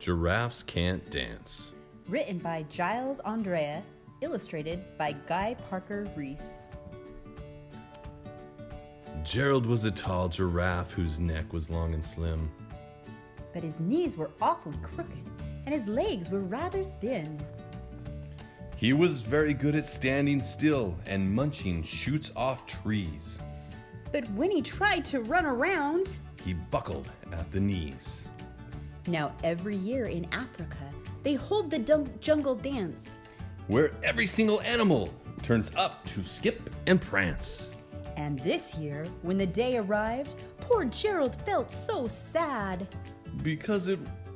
Giraffes Can't Dance. Written by Giles Andrea, illustrated by Guy Parker Reese. Gerald was a tall giraffe whose neck was long and slim. But his knees were awfully crooked, and his legs were rather thin. He was very good at standing still and munching shoots off trees. But when he tried to run around, He buckled at the knees. now every year in Africa, they hold the jungle dance. Where every single animal turns up to skip and prance. And this year, when the day arrived, poor Gerald felt so sad. Because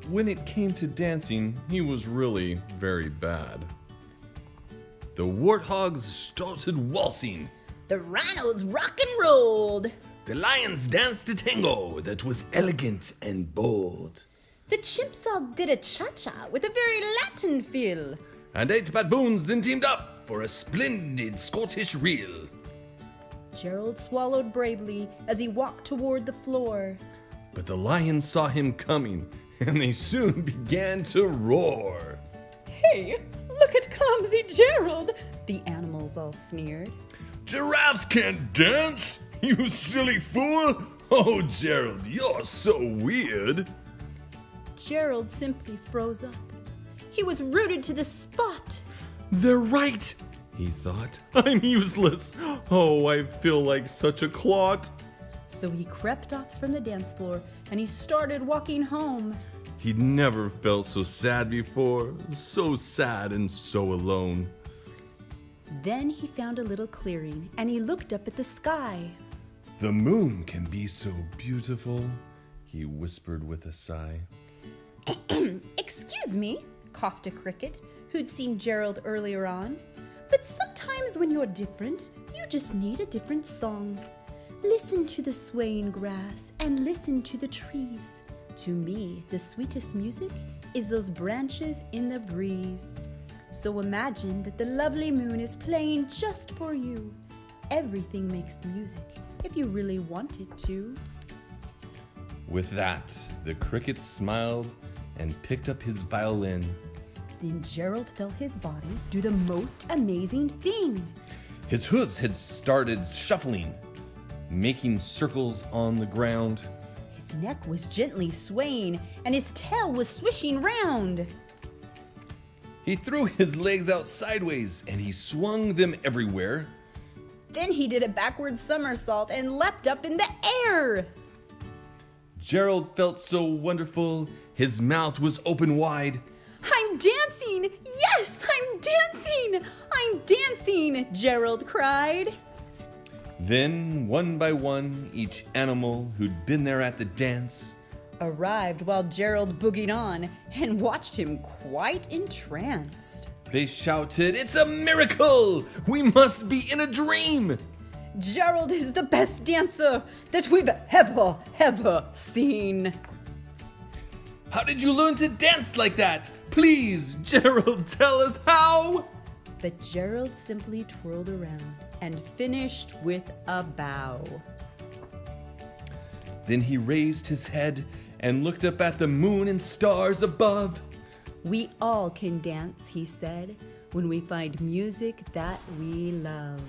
when it came to dancing, he was really very bad. The warthogs started waltzing. The rhinos rock and rolled. The lions danced a tango that was elegant and bold. The chimps all did a cha-cha with a very Latin feel. And 8 baboons then teamed up for a splendid Scottish reel. Gerald swallowed bravely as he walked toward the floor. But the lions saw him coming, and they soon began to roar. Hey, look at clumsy Gerald, the animals all sneered. Giraffes can't dance, you silly fool! Oh, Gerald, you're so weird. Gerald simply froze up. He was rooted to the spot. They're right, he thought. I'm useless. Oh, I feel like such a clot. So he crept off from the dance floor and he started walking home. He'd never felt so sad before, so sad and so alone. Then he found a little clearing and he looked up at the sky. The moon can be so beautiful, he whispered with a sigh. Excuse me, coughed a cricket who'd seen Gerald earlier on. But sometimes when you're different, you just need a different song. Listen to the swaying grass and listen to the trees. To me, the sweetest music is those branches in the breeze. So imagine that the lovely moon is playing just for you. Everything makes music if you really want it to. With that, the cricket smiled and picked up his violin. Then Gerald felt his body do the most amazing thing. His hooves had started shuffling, making circles on the ground. His neck was gently swaying and his tail was swishing round. He threw his legs out sideways and he swung them everywhere. Then he did a backward somersault and leapt up in the air. Gerald felt so wonderful, his mouth was open wide. I'm dancing! Yes, I'm dancing! I'm dancing! Gerald cried. Then, one by one, each animal who'd been there at the dance Arrived while Gerald boogied on and watched him quite entranced. they shouted, "It's a miracle! We must be in a dream!" Gerald is the best dancer that we've ever seen. How did you learn to dance like that? Please, Gerald, tell us how! But Gerald simply twirled around and finished with a bow. Then he raised his head and looked up at the moon and stars above. We all can dance, he said, when we find music that we love.